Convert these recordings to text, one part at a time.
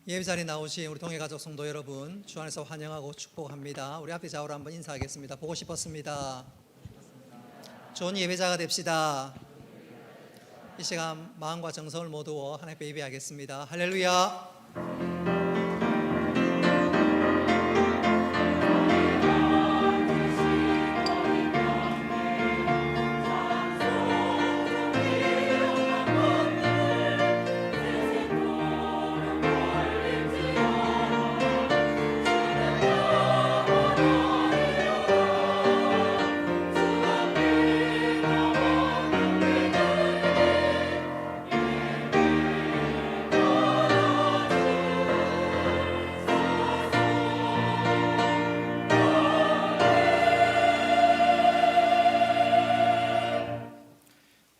예배자리에 나오신 우리 동해가족 성도 여러분, 주 안에서 환영하고 축복합니다. 우리 앞에 좌우로 한번 인사하겠습니다. 보고 싶었습니다. 좋은 예배자가 됩시다. 이 시간 마음과 정성을 모두어 하나님 앞에 예배하겠습니다. 할렐루야.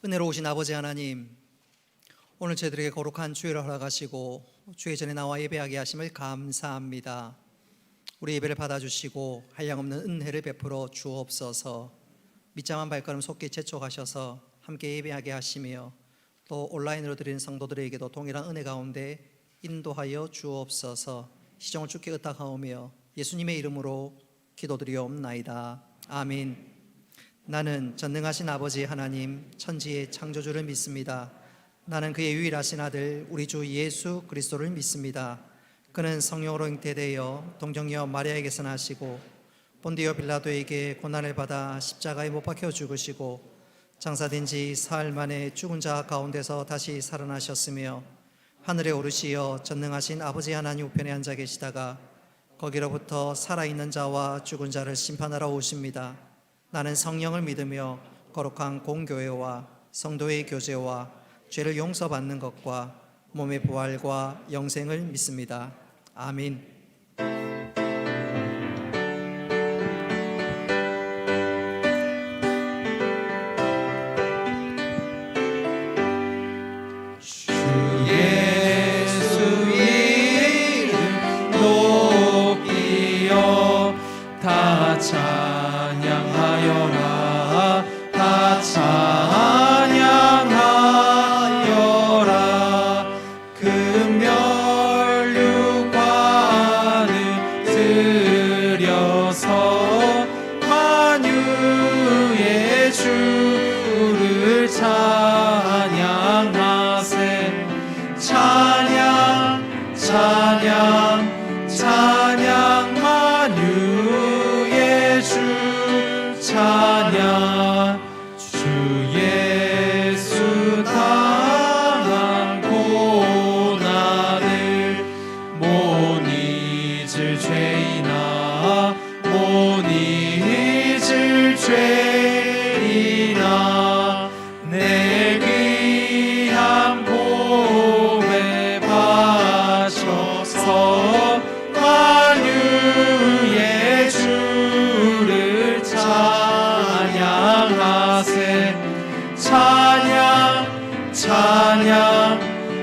은혜로우신 아버지 하나님, 오늘 저희들에게 거룩한 주일을 허락하시고 주의 전에 나와 예배하게 하심을 감사합니다. 우리 예배를 받아주시고 한량없는 은혜를 베풀어 주옵소서. 믿자만 발걸음 속히 재촉하셔서 함께 예배하게 하시며 또 온라인으로 드리는 성도들에게도 동일한 은혜 가운데 인도하여 주옵소서. 시종을 주께 의탁하오며 예수님의 이름으로 기도드리옵나이다. 아멘. 나는 전능하신 아버지 하나님 천지의 창조주를 믿습니다. 나는 그의 유일하신 아들 우리 주 예수 그리스도를 믿습니다. 그는 성령으로 잉태되어 동정녀 마리아에게서 나시고 본디오 빌라도에게 고난을 받아 십자가에 못 박혀 죽으시고 장사된 지 사흘 만에 죽은 자 가운데서 다시 살아나셨으며 하늘에 오르시어 전능하신 아버지 하나님 우편에 앉아 계시다가 거기로부터 살아있는 자와 죽은 자를 심판하러 오십니다. 나는 성령을 믿으며 거룩한 공교회와 성도의 교제와 죄를 용서받는 것과 몸의 부활과 영생을 믿습니다. 아멘.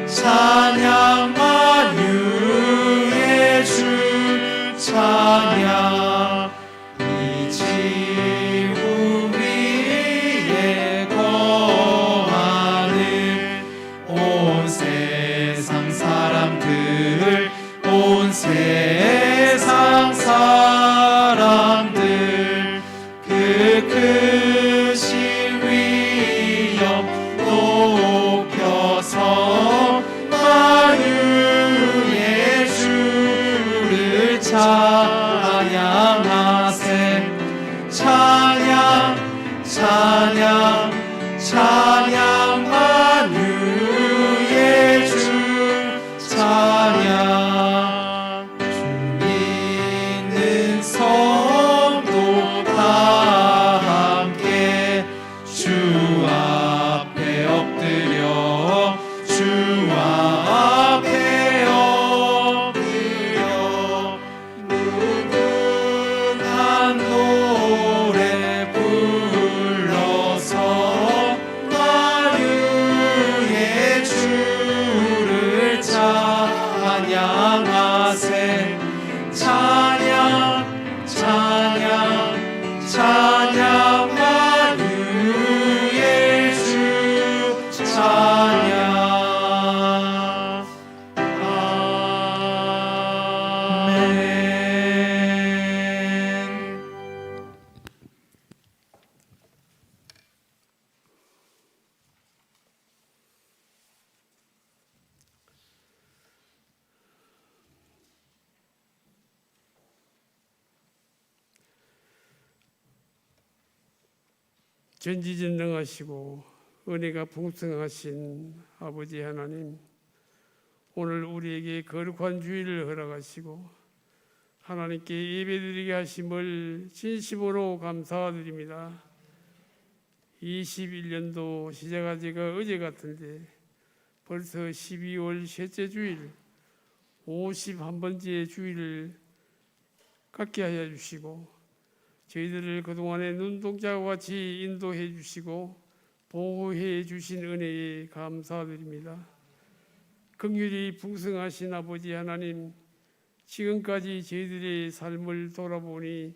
찬양 만유의 주 찬양 이 지구 위에 거하는 온 세상 사람들 온 세상 사람들 그 크신 위엄 높여서 만유의 주를 찬양하세 찬양 찬양 찬양 만유의 주 찬양 주 믿는 성도 다 함께 주 앞에 엎드려 주 앞에 엎드려 무궁한 노래 불러서 만유의 주를 찬양하세 찬양 찬양 찬양 만유의 주 찬양 전지전능하시고 은혜가 풍성하신 아버지 하나님, 오늘 우리에게 거룩한 주일을 허락하시고 하나님께 예배드리게 하심을 진심으로 감사드립니다. 21년도 시작한 지가 어제 같은데 벌써 12월 셋째 주일, 51번째 주일을 갖게 하여 주시고 저희들을 그동안의 눈동자와 같이 인도해 주시고 보호해 주신 은혜에 감사드립니다. 긍휼이 풍성하신 아버지 하나님, 지금까지 저희들의 삶을 돌아보니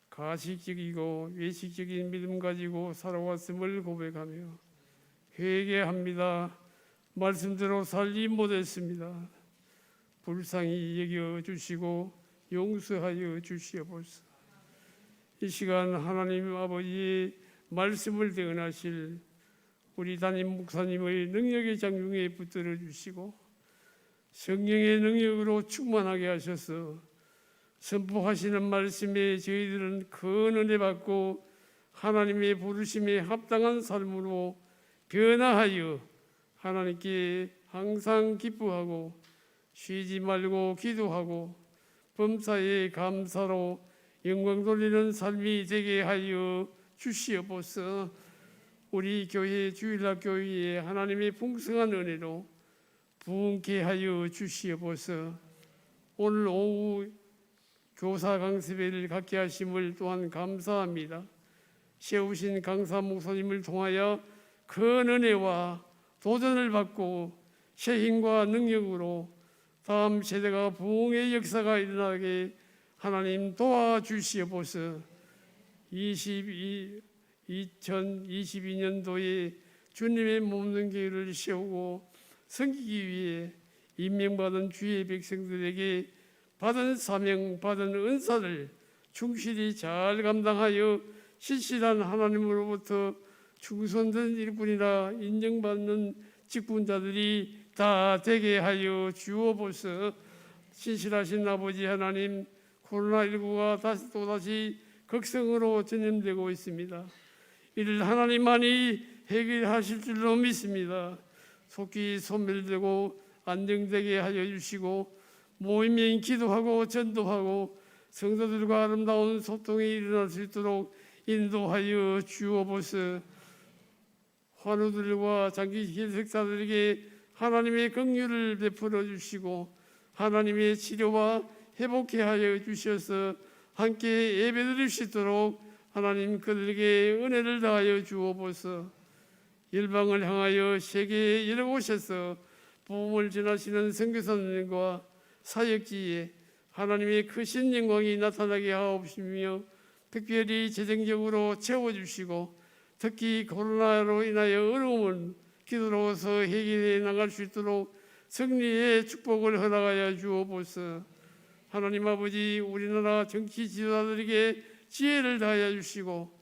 가식적이고 외식적인 믿음 가지고 살아왔음을 고백하며 회개합니다. 말씀대로 살지 못했습니다. 불쌍히 여겨주시고 용서하여 주시옵소서. 이 시간 하나님 아버지의 말씀을 대언하실 우리 담임 목사님의 능력의 장중에 붙들어 주시고 성령의 능력으로 충만하게 하셔서 선포하시는 말씀에 저희들은 큰 은혜 받고 하나님의 부르심에 합당한 삶으로 변화하여 하나님께 항상 기뻐하고 쉬지 말고 기도하고 범사에 감사로 영광 돌리는 삶이 되게 하여 주시옵소서. 우리 교회 주일날 교회에 하나님의 풍성한 은혜로 부흥케 하여 주시옵소서. 오늘 오후 교사 강습회를 갖게 하심을 또한 감사합니다. 세우신 강사 목사님을 통하여 큰 은혜와 도전을 받고 새 힘과 능력으로 다음 세대가 부흥의 역사가 일어나게 하나님 도와주시옵소서. 2022년도에 주님의 몸된 교회를 세우고 섬기기 위해 임명받은 주의 백성들에게 받은 사명, 받은 은사를 충실히 잘 감당하여 신실한 하나님으로부터 충성된 일꾼이라 인정받는 직분자들이 다 되게 하여 주옵소서. 신실하신 아버지 하나님, 코로나19가 또다시 극성으로 전염되고 있습니다. 이를 하나님만이 해결하실 줄로 믿습니다. 속히 소멸되고 안정되게 하여 주시고 모임에 기도하고 전도하고 성도들과 아름다운 소통이 일어날 수 있도록 인도하여 주옵소서. 환우들과 장기 희생자들에게 하나님의 긍휼을 베풀어 주시고 하나님의 치료와 회복케 하여 주셔서 함께 예배드릴 수 있도록 하나님 그들에게 은혜를 다하여 주옵소서. 열방을 향하여 세계에 여러 곳에서 복음을 전하시는 선교사님과 사역지에 하나님의 크신 영광이 나타나게 하옵시며 특별히 재정적으로 채워주시고 특히 코로나로 인하여 어려움을 기도로서 해결해 나갈 수 있도록 승리의 축복을 허락하여 주옵소서. 하나님 아버지, 우리나라 정치 지도자들에게 지혜를 다하여 주시고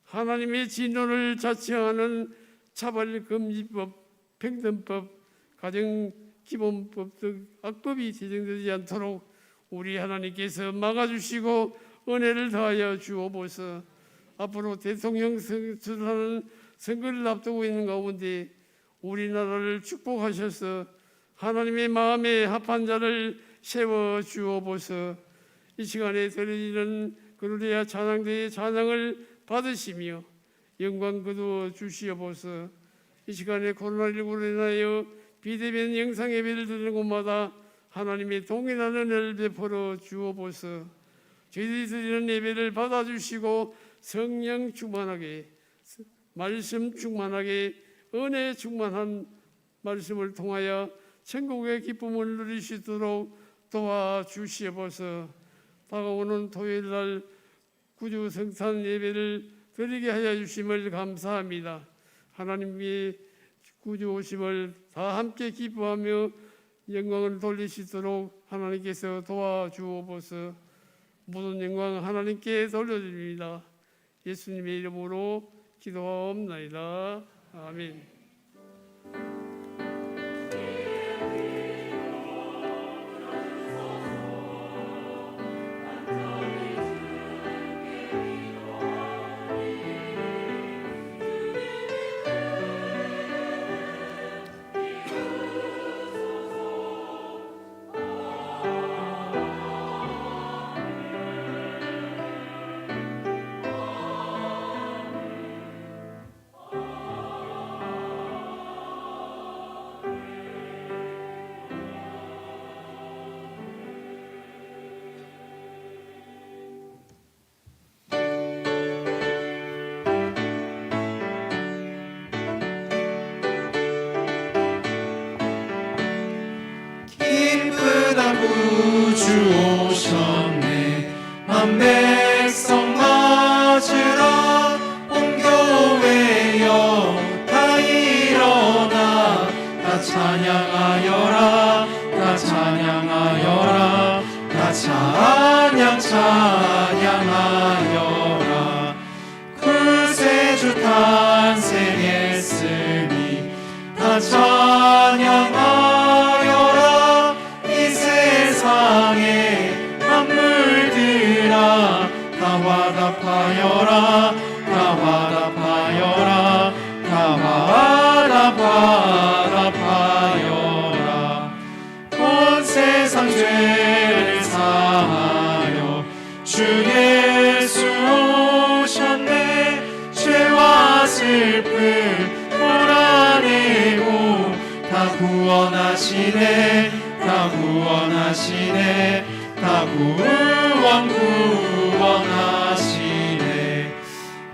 하나님의 진노를 자처하는 차별금지법, 평등법, 가정기본법 등 악법이 제정되지 않도록 우리 하나님께서 막아주시고 은혜를 다하여 주옵소서. 앞으로 대통령 선거를 앞두고 있는 가운데 우리나라를 축복하셔서 하나님의 마음에 합한 자를 세워 주옵소서. 이 시간에 드리는 그루리아 찬양대의 찬양을 받으시며 영광 거두어 주시옵소서. 이 시간에 코로나19로 인하여 비대면 영상 예배를 드리는 곳마다 하나님의 동일한 은혜를 베풀어 주옵소서. 저희들이 드리는 예배를 받아주시고 성령 충만하게, 말씀 충만하게, 은혜 충만한 말씀을 통하여 천국의 기쁨을 누릴 수 있도록 도와주시옵소서. 다가오는 토요일날 구주 성탄 예배를 드리게 하여 주심을 감사합니다. 하나님의 구주 오심을 다 함께 기뻐하며 영광을 돌리시도록 하나님께서 도와주옵소서. 모든 영광 하나님께 돌려드립니다. 예수님의 이름으로 기도하옵나이다. 아멘. 오셨네. 만 백성 맞으라. 온 교회여 다 일어나. 다 찬양하여라. 다 찬양하여라. 다 찬양하여라. 구세주 탄생했으니 다 찬양하여라. 이 세상의 만물들아 다 화답하여라. 다 화답하여라. 다 화답하여라. 온 세상 죄를 사하여 주 예수 오셨네. 죄와 슬픔 몰아내고 다 구원하시네. 다 구원하시네. 다 구원하시네.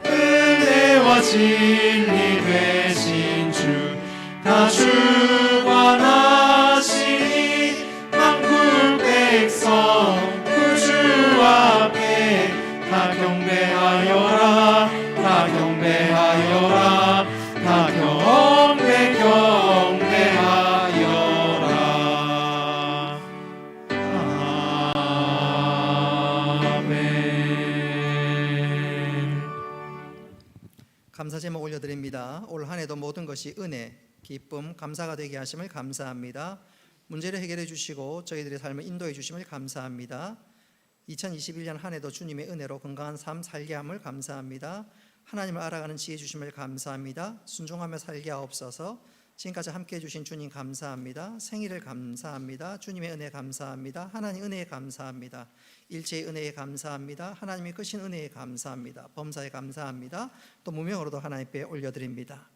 은혜와 진리 되신 주 다 주관하시니 만국 백성 구주 앞에 다 경배하여라. 다 경배하여라. 다 경배하여라. 아멘. 감사 제목 올려드립니다. 올 한 해도 모든 것이 은혜, 기쁨, 감사가 되게 하심을 감사합니다. 문제를 해결해 주시고 저희들의 삶을 인도해 주심을 감사합니다. 2021년 한 해도 주님의 은혜로 건강한 삶 살게 함을 감사합니다. 하나님을 알아가는 지혜 주심을 감사합니다. 순종하며 살게 하옵소서. 지금까지 함께해 주신 주님 감사합니다. 생일을 감사합니다. 주님의 은혜 감사합니다. 하나님 은혜에 감사합니다. 일체의 은혜에 감사합니다. 하나님의 크신 은혜에 감사합니다. 범사에 감사합니다. 또 무명으로도 하나님께 올려드립니다.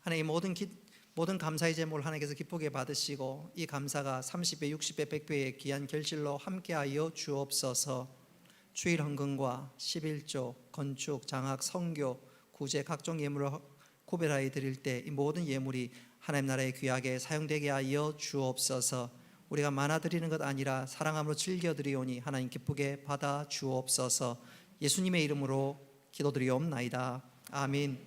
하나님 모든 감사의 제목을 하나님께서 기쁘게 받으시고 이 감사가 30배, 60배, 100배의 귀한 결실로 함께하여 주옵소서. 주일 헌금과 11조, 건축, 장학, 선교, 구제 각종 예물을 구별하여 드릴 때 이 모든 예물이 하나님 나라의 귀하게 사용되게 하여 주옵소서. 우리가 많아 드리는 것 아니라 사랑함으로 즐겨 드리오니 하나님 기쁘게 받아 주옵소서. 예수님의 이름으로 기도드리옵나이다. 아멘.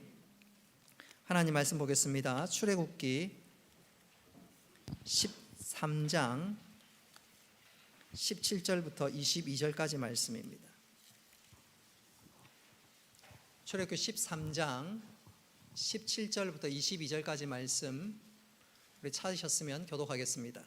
하나님 말씀 보겠습니다. 출애굽기 13장 17절부터 22절까지 말씀입니다. 출애굽기 13장 17절부터 22절까지 말씀 우리 찾으셨으면 교독하겠습니다.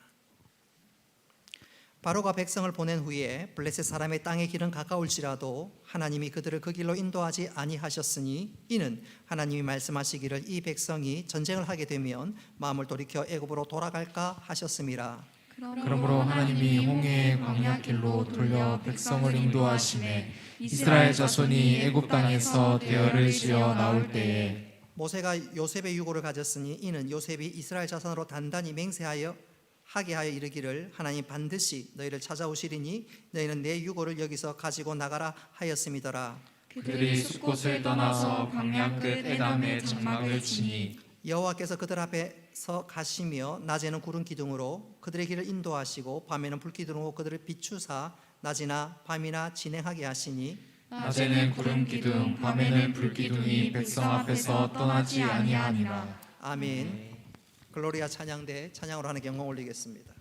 바로가 백성을 보낸 후에 블레셋 사람의 땅의 길은 가까울지라도 하나님이 그들을 그 길로 인도하지 아니하셨으니 이는 하나님이 말씀하시기를 이 백성이 전쟁을 하게 되면 마음을 돌이켜 애굽으로 돌아갈까 하셨음이라. 그러므로 하나님이 홍해의 광야길로 돌려 백성을 인도하시매 이스라엘 자손이 애굽 땅에서 대열을 지어 나올 때에 모세가 요셉의 유고를 가졌으니 이는 요셉이 이스라엘 자손으로 단단히 맹세하여 하게 하여 이르기를 하나님 반드시 너희를 찾아오시리니 너희는 내 유고를 여기서 가지고 나가라 하였음이더라. 그들이 숲곳을 떠나서 광야 끝 에담에 장막을 치니 여호와께서 그들 앞에서 가시며 낮에는 구름 기둥으로 그들의 길을 인도하시고 밤에는 불 기둥으로 그들을 비추사 낮이나 밤이나 진행하게 하시니 낮에는 구름 기둥 밤에는 불 기둥이 백성 앞에서 떠나지 아니하니라. 아멘. 글로리아 찬양대 찬양으로 하는 영광 올리겠습니다.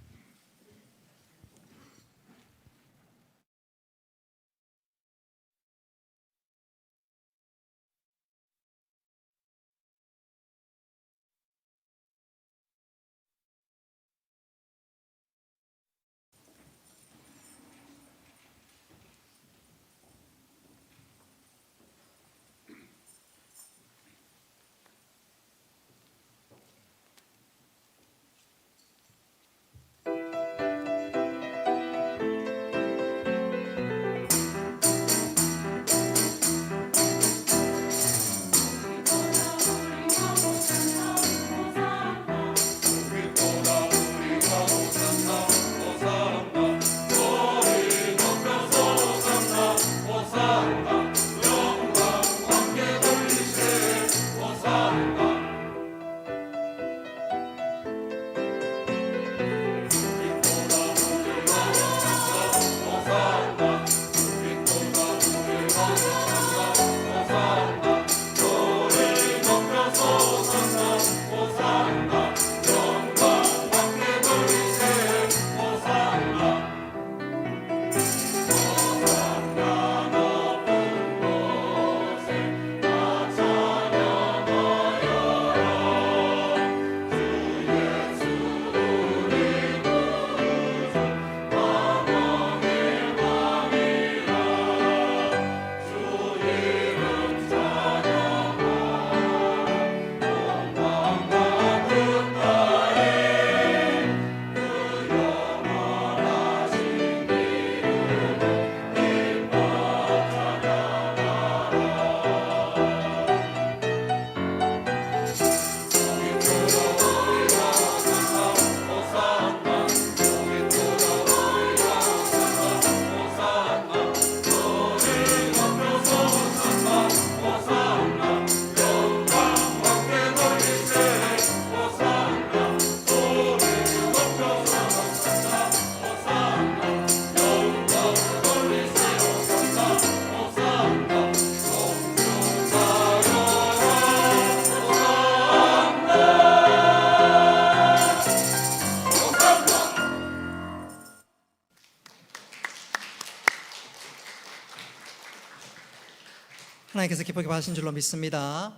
하나님께서 기쁘게 받으신 줄로 믿습니다.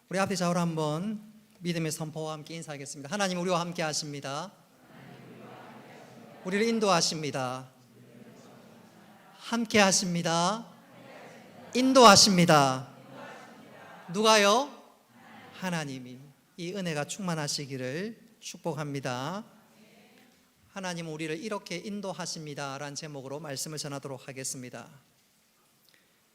우리 앞에 좌우로 한번 믿음의 선포와 함께 인사하겠습니다. 하나님 우리와 함께 하십니다. 우리를 인도하십니다. 함께 하십니다. 인도하십니다. 누가요? 하나님이. 이 은혜가 충만하시기를 축복합니다. 하나님 우리를 이렇게 인도하십니다 라는 제목으로 말씀을 전하도록 하겠습니다.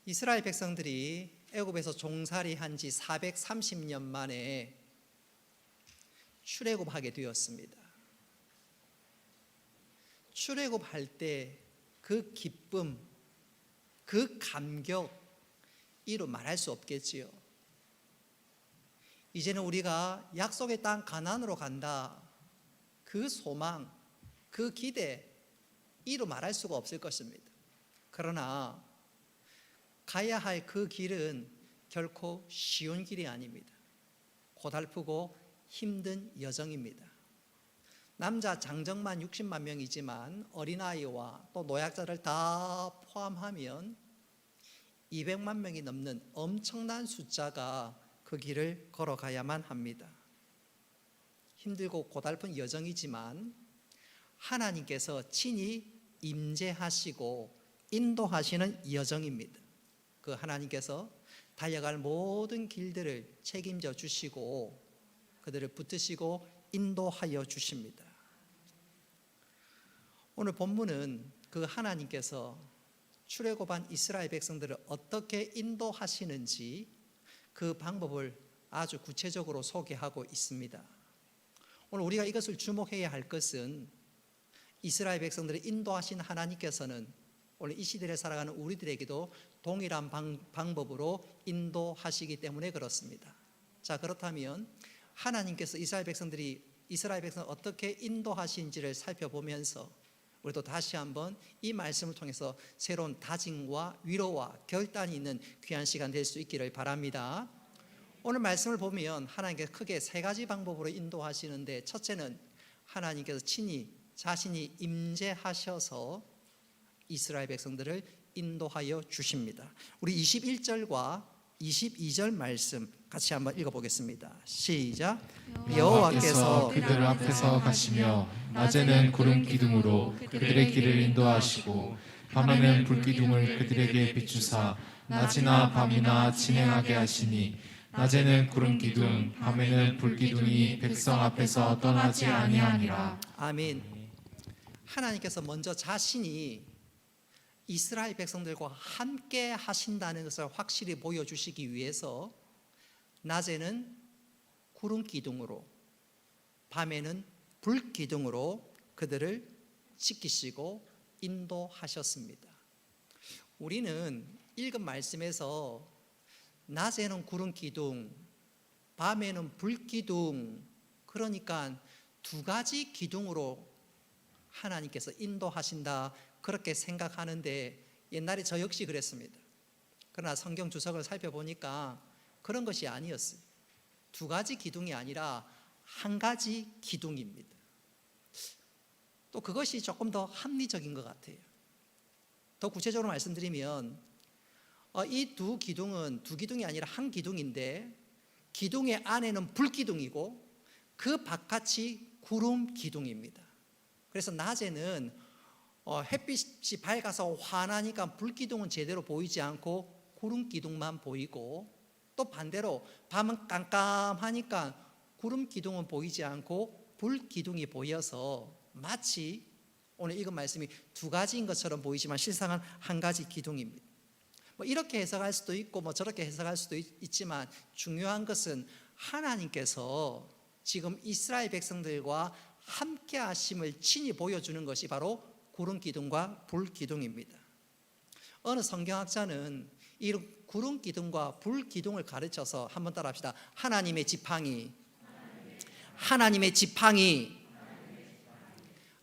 이스라엘 백성들이 애굽에서 종살이한 지 430년 만에 출애굽하게 되었습니다. 출애굽할 때 그 기쁨, 그 감격 이루 말할 수 없겠지요. 이제는 우리가 약속의 땅 가나안으로 간다. 그 소망, 그 기대 이루 말할 수가 없을 것입니다. 그러나 가야 할 그 길은 결코 쉬운 길이 아닙니다. 고달프고 힘든 여정입니다. 남자 장정만 60만 명이지만 어린아이와 또 노약자를 다 포함하면 200만 명이 넘는 엄청난 숫자가 그 길을 걸어가야만 합니다. 힘들고 고달픈 여정이지만 하나님께서 친히 임재하시고 인도하시는 여정입니다. 그 하나님께서 달려갈 모든 길들을 책임져 주시고 그들을 붙드시고 인도하여 주십니다. 오늘 본문은 그 하나님께서 출애굽한 이스라엘 백성들을 어떻게 인도하시는지 그 방법을 아주 구체적으로 소개하고 있습니다. 오늘 우리가 이것을 주목해야 할 것은 이스라엘 백성들을 인도하신 하나님께서는 오늘 이 시대를 살아가는 우리들에게도 동일한 방법으로 인도하시기 때문에 그렇습니다. 자, 그렇다면 하나님께서 이스라엘 백성을 어떻게 인도하신지를 살펴보면서 우리도 다시 한번 이 말씀을 통해서 새로운 다짐과 위로와 결단이 있는 귀한 시간 될 수 있기를 바랍니다. 오늘 말씀을 보면 하나님께서 크게 세 가지 방법으로 인도하시는데, 첫째는 하나님께서 친히 자신이 임재하셔서 이스라엘 백성들을 인도하여 주십니다. 우리 21절과 22절 말씀 같이 한번 읽어보겠습니다. 시작. 여호와께서 그들 앞에서 가시며 낮에는 구름 기둥으로 그들의 길을 인도하시고 밤에는 불기둥을 그들에게 비추사 낮이나 밤이나 진행하게 하시니 낮에는 구름 기둥 밤에는 불기둥이 백성 앞에서 떠나지 아니하니라. 아멘. 하나님께서 먼저 자신이 이스라엘 백성들과 함께 하신다는 것을 확실히 보여주시기 위해서 낮에는 구름 기둥으로 밤에는 불 기둥으로 그들을 지키시고 인도하셨습니다. 우리는 읽은 말씀에서 낮에는 구름 기둥, 밤에는 불 기둥, 그러니까 두 가지 기둥으로 하나님께서 인도하신다 그렇게 생각하는데 옛날에 저 역시 그랬습니다. 그러나 성경 주석을 살펴보니까 그런 것이 아니었어요. 두 가지 기둥이 아니라 한 가지 기둥입니다. 또 그것이 조금 더 합리적인 것 같아요. 더 구체적으로 말씀드리면 이 두 기둥이 아니라 한 기둥인데 기둥의 안에는 불기둥이고 그 바깥이 구름 기둥입니다. 그래서 낮에는 햇빛이 밝아서 환하니까 불기둥은 제대로 보이지 않고 구름 기둥만 보이고, 또 반대로 밤은 깜깜하니까 구름 기둥은 보이지 않고 불 기둥이 보여서 마치 오늘 읽은 말씀이 두 가지인 것처럼 보이지만 실상은 한 가지 기둥입니다. 이렇게 해석할 수도 있고 저렇게 해석할 수도 있지만 중요한 것은 하나님께서 지금 이스라엘 백성들과 함께 하심을 친히 보여주는 것이 바로 구름 기둥과 불 기둥입니다. 어느 성경학자는 이 구름 기둥과 불 기둥을 가르쳐서 한번 따라합시다. 하나님의 지팡이,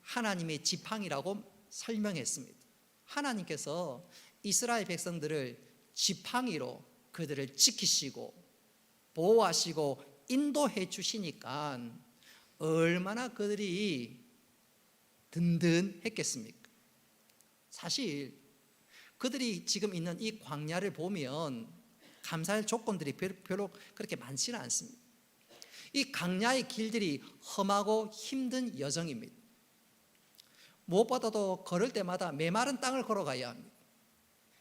하나님의 지팡이라고 설명했습니다. 하나님께서 이스라엘 백성들을 지팡이로 그들을 지키시고 보호하시고 인도해 주시니까 얼마나 그들이 든든했겠습니까? 사실 그들이 지금 있는 이 광야를 보면 감사할 조건들이 별로 그렇게 많지는 않습니다. 이 광야의 길들이 험하고 힘든 여정입니다. 무엇보다도 걸을 때마다 메마른 땅을 걸어가야 합니다.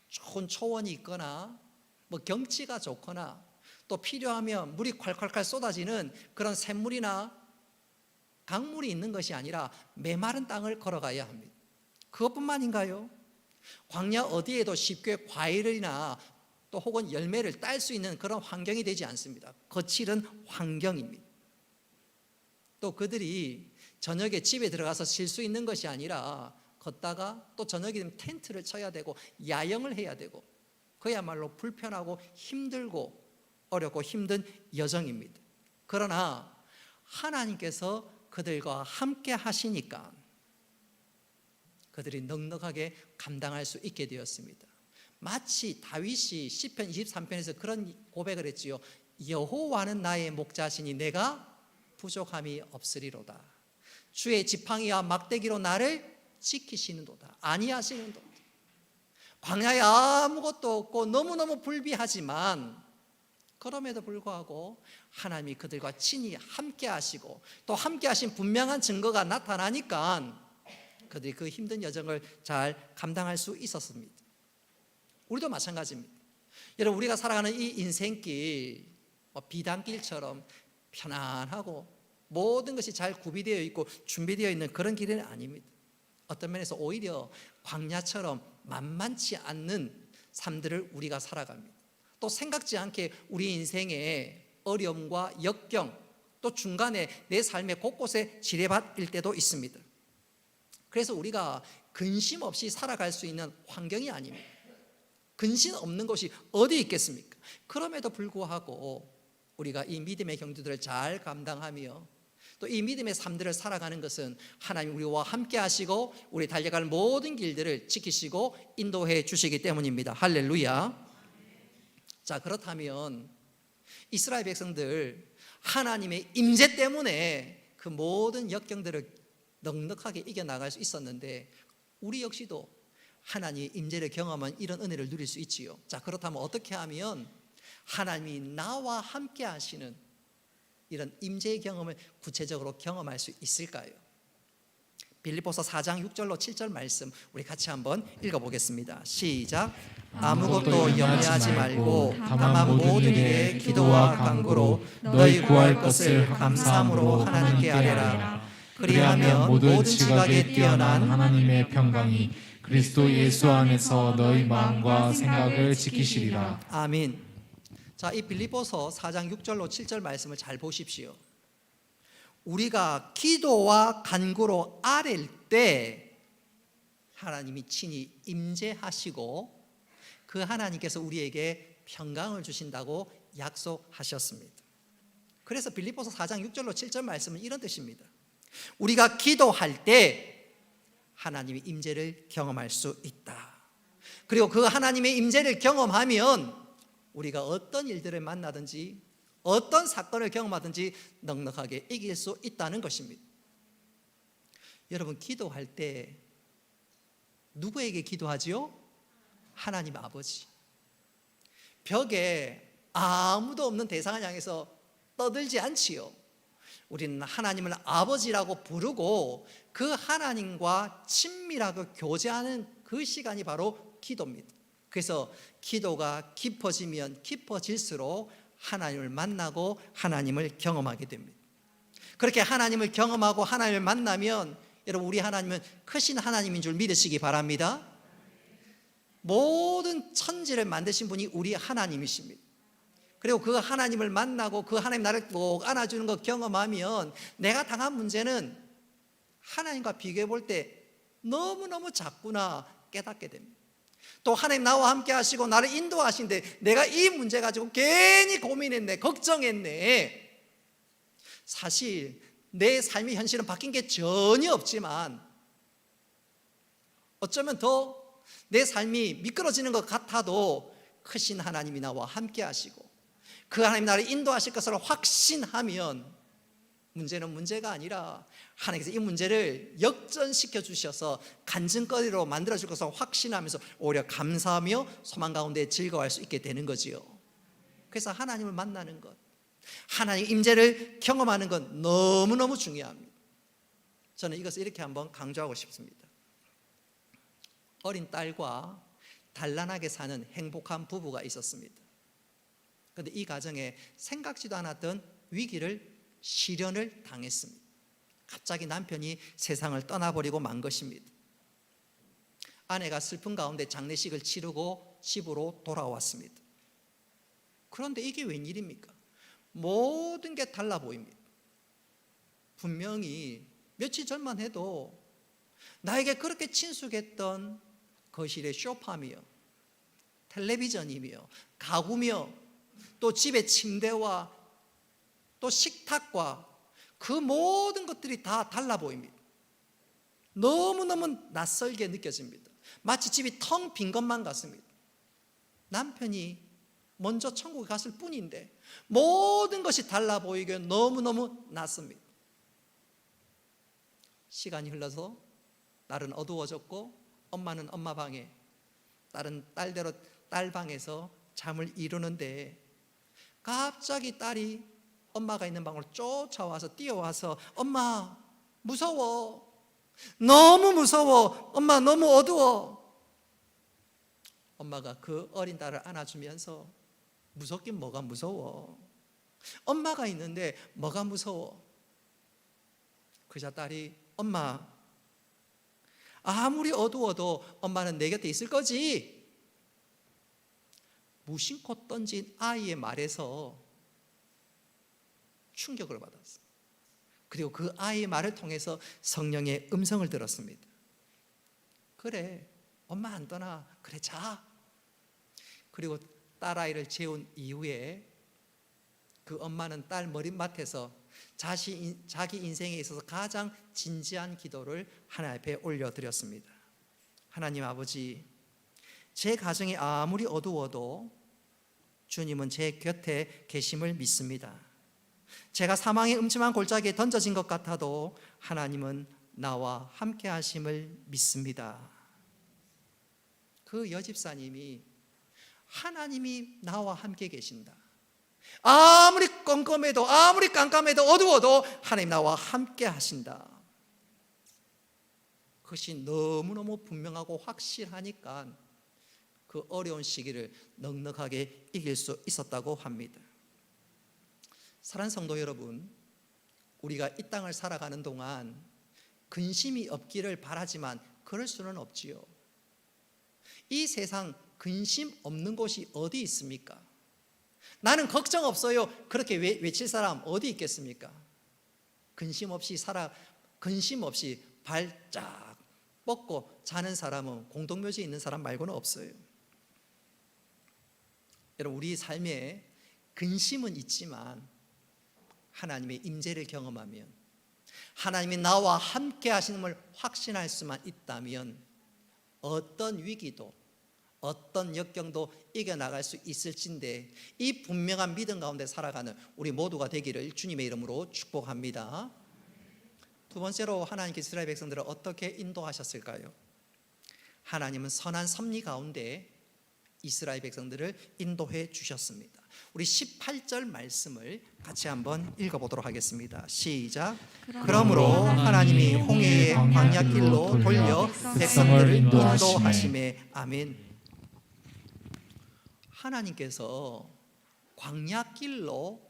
좋은 초원이 있거나 뭐 경치가 좋거나 또 필요하면 물이 콸콸콸 쏟아지는 그런 샘물이나 강물이 있는 것이 아니라 메마른 땅을 걸어가야 합니다. 그것뿐만인가요? 광야 어디에도 쉽게 과일이나 또 혹은 열매를 딸 수 있는 그런 환경이 되지 않습니다. 거칠은 환경입니다. 또 그들이 저녁에 집에 들어가서 쉴 수 있는 것이 아니라 걷다가 또 저녁이 되면 텐트를 쳐야 되고 야영을 해야 되고 그야말로 불편하고 힘들고 어렵고 힘든 여정입니다. 그러나 하나님께서 그들과 함께 하시니까 그들이 넉넉하게 감당할 수 있게 되었습니다. 마치 다윗이 시편 23편에서 그런 고백을 했지요. 여호와는 나의 목자시니 내가 부족함이 없으리로다. 주의 지팡이와 막대기로 나를 지키시는도다. 아니하시는도다. 광야에 아무것도 없고 너무너무 불비하지만 그럼에도 불구하고 하나님이 그들과 친히 함께 하시고 또 함께 하신 분명한 증거가 나타나니까 그들이 그 힘든 여정을 잘 감당할 수 있었습니다. 우리도 마찬가지입니다. 여러분, 우리가 살아가는 이 인생길 비단길처럼 편안하고 모든 것이 잘 구비되어 있고 준비되어 있는 그런 길은 아닙니다. 어떤 면에서 오히려 광야처럼 만만치 않는 삶들을 우리가 살아갑니다. 또 생각지 않게 우리 인생의 어려움과 역경 또 중간에 내 삶의 곳곳에 지뢰밭일 때도 있습니다. 그래서 우리가 근심 없이 살아갈 수 있는 환경이 아닙니다. 근심 없는 곳이 어디 있겠습니까? 그럼에도 불구하고 우리가 이 믿음의 경주들을 잘 감당하며 또 이 믿음의 삶들을 살아가는 것은 하나님 우리와 함께 하시고 우리 달려갈 모든 길들을 지키시고 인도해 주시기 때문입니다. 할렐루야. 자, 그렇다면 이스라엘 백성들 하나님의 임재 때문에 그 모든 역경들을 넉넉하게 이겨나갈 수 있었는데 우리 역시도 하나님의 임재를 경험한 이런 은혜를 누릴 수 있지요. 자, 그렇다면 어떻게 하면 하나님이 나와 함께 하시는 이런 임재의 경험을 구체적으로 경험할 수 있을까요? 빌립보서 4장 6절로 7절 말씀 우리 같이 한번 읽어보겠습니다. 시작. 아무것도 염려하지 말고 다만 모든 일에 기도와 간구로 너희 구할 것을 감사함으로 하나님께 아뢰라. 그리하면 모든 지각에 뛰어난 하나님의 평강이 그리스도 예수 안에서 너희 마음과 생각을 지키시리라. 아멘. 자, 이 빌립보서 4장 6절로 7절 말씀을 잘 보십시오. 우리가 기도와 간구로 아랠 때 하나님이 친히 임재하시고 그 하나님께서 우리에게 평강을 주신다고 약속하셨습니다. 그래서 빌립보서 4장 6절로 7절 말씀은 이런 뜻입니다. 우리가 기도할 때 하나님의 임재를 경험할 수 있다. 그리고 그 하나님의 임재를 경험하면 우리가 어떤 일들을 만나든지 어떤 사건을 경험하든지 넉넉하게 이길 수 있다는 것입니다. 여러분, 기도할 때 누구에게 기도하지요? 하나님 아버지. 벽에 아무도 없는 대상을 향해서 떠들지 않지요. 우리는 하나님을 아버지라고 부르고 그 하나님과 친밀하게 교제하는 그 시간이 바로 기도입니다. 그래서 기도가 깊어지면 깊어질수록 하나님을 만나고 하나님을 경험하게 됩니다. 그렇게 하나님을 경험하고 하나님을 만나면 여러분, 우리 하나님은 크신 하나님인 줄 믿으시기 바랍니다. 모든 천지를 만드신 분이 우리 하나님이십니다. 그리고 그 하나님을 만나고 그 하나님 나를 꼭 안아주는 것 경험하면 내가 당한 문제는 하나님과 비교해 볼 때 너무너무 작구나 깨닫게 됩니다. 또 하나님 나와 함께 하시고 나를 인도하신데 내가 이 문제 가지고 괜히 고민했네, 걱정했네. 사실 내 삶의 현실은 바뀐 게 전혀 없지만 어쩌면 더 내 삶이 미끄러지는 것 같아도 크신 하나님이 나와 함께 하시고 그 하나님 나를 인도하실 것을 확신하면 문제는 문제가 아니라 하나님께서 이 문제를 역전시켜 주셔서 간증거리로 만들어 줄 것을 확신하면서 오히려 감사하며 소망 가운데 즐거워할 수 있게 되는 거지요. 그래서 하나님을 만나는 것, 하나님 임재를 경험하는 건 너무너무 중요합니다. 저는 이것을 이렇게 한번 강조하고 싶습니다. 어린 딸과 단란하게 사는 행복한 부부가 있었습니다. 그런데 이 가정에 생각지도 않았던 위기를 시련을 당했습니다. 갑자기 남편이 세상을 떠나버리고 만 것입니다. 아내가 슬픈 가운데 장례식을 치르고 집으로 돌아왔습니다. 그런데 이게 웬일입니까? 모든 게 달라 보입니다. 분명히 며칠 전만 해도 나에게 그렇게 친숙했던 거실의 소파며 텔레비전이며 가구며 또 집의 침대와 또 식탁과 그 모든 것들이 다 달라 보입니다. 너무너무 낯설게 느껴집니다. 마치 집이 텅 빈 것만 같습니다. 남편이 먼저 천국에 갔을 뿐인데 모든 것이 달라 보이게 너무너무 낯섭니다. 시간이 흘러서 날은 어두워졌고 엄마는 엄마 방에, 딸은 딸대로 딸 방에서 잠을 이루는데 갑자기 딸이 엄마가 있는 방으로 쫓아와서 뛰어와서 엄마 무서워, 너무 무서워, 엄마 너무 어두워. 엄마가 그 어린 딸을 안아주면서 무섭긴 뭐가 무서워, 엄마가 있는데 뭐가 무서워. 그자 딸이 엄마 아무리 어두워도 엄마는 내 곁에 있을 거지. 무심코 던진 아이의 말에서 충격을 받았어요. 그리고 그 아이의 말을 통해서 성령의 음성을 들었습니다. 그래, 엄마 안 떠나. 그래, 자. 그리고 딸아이를 재운 이후에 그 엄마는 딸 머리맡에서 자기 인생에 있어서 가장 진지한 기도를 하나님 앞에 올려드렸습니다. 하나님 아버지, 제 가정이 아무리 어두워도 주님은 제 곁에 계심을 믿습니다. 제가 사망의 음침한 골짜기에 던져진 것 같아도 하나님은 나와 함께 하심을 믿습니다. 그 여집사님이 하나님이 나와 함께 계신다, 아무리 껌껌해도 아무리 깜깜해도 어두워도 하나님 나와 함께 하신다, 그것이 너무너무 분명하고 확실하니까 그 어려운 시기를 넉넉하게 이길 수 있었다고 합니다. 사랑하는 성도 여러분, 우리가 이 땅을 살아가는 동안 근심이 없기를 바라지만 그럴 수는 없지요. 이 세상 근심 없는 곳이 어디 있습니까? 나는 걱정 없어요, 그렇게 외칠 사람 어디 있겠습니까? 근심 없이 발짝 뻗고 자는 사람은 공동묘지에 있는 사람 말고는 없어요. 여러분, 우리 삶에 근심은 있지만 하나님의 임재를 경험하면, 하나님이 나와 함께 하시는 걸 확신할 수만 있다면 어떤 위기도 어떤 역경도 이겨나갈 수 있을진데, 이 분명한 믿음 가운데 살아가는 우리 모두가 되기를 주님의 이름으로 축복합니다. 두 번째로 하나님께서 이스라엘 백성들을 어떻게 인도하셨을까요? 하나님은 선한 섭리 가운데 이스라엘 백성들을 인도해 주셨습니다. 우리 18절 말씀을 같이 한번 읽어보도록 하겠습니다. 시작. 그러므로 하나님이 홍해의 광야길로 돌려 백성들을 인도하심에. 아멘. 하나님께서 광야길로